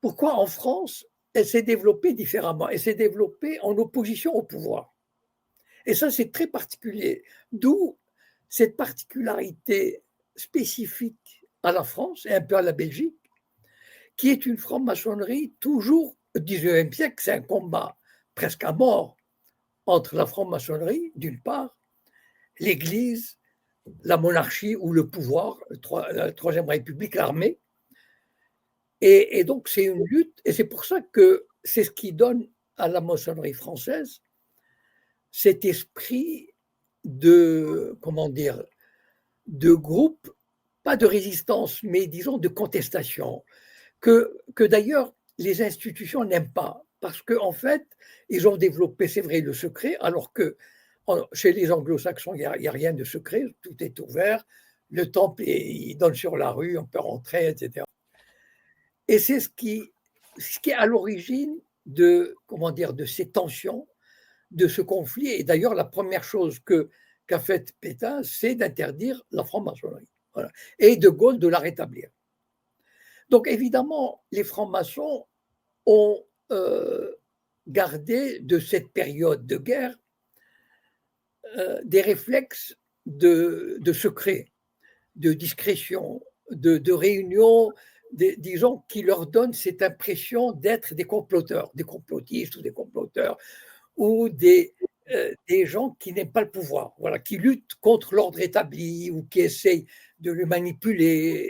Pourquoi en France, elle s'est développée différemment? Elle s'est développée en opposition au pouvoir. Et ça, c'est très particulier. D'où cette particularité spécifique à la France et un peu à la Belgique, qui est une franc-maçonnerie toujours au XIXe siècle, c'est un combat presque à mort entre la franc-maçonnerie, d'une part, l'Église, la monarchie ou le pouvoir, la Troisième République, l'armée. Et donc, c'est une lutte, et c'est pour ça que c'est ce qui donne à la maçonnerie française cet esprit de, comment dire, de groupe, pas de résistance, mais disons de contestation, que d'ailleurs les institutions n'aiment pas, parce qu'en fait, ils ont développé, c'est vrai, le secret, alors que chez les anglo-saxons, il n'y a rien de secret, tout est ouvert, le temple, il donne sur la rue, on peut rentrer, etc. Et c'est ce qui est à l'origine de, comment dire, de ces tensions, de ce conflit. Et d'ailleurs, la première chose qu'a faite Pétain, c'est d'interdire la franc-maçonnerie. Voilà. Et De Gaulle de la rétablir. Donc évidemment, les francs-maçons ont gardé de cette période de guerre des réflexes de secret, de discrétion, de réunion, disons, qui leur donnent cette impression d'être des comploteurs, des complotistes ou des comploteurs, ou des gens qui n'aiment pas le pouvoir, voilà, qui luttent contre l'ordre établi ou qui essayent de le manipuler.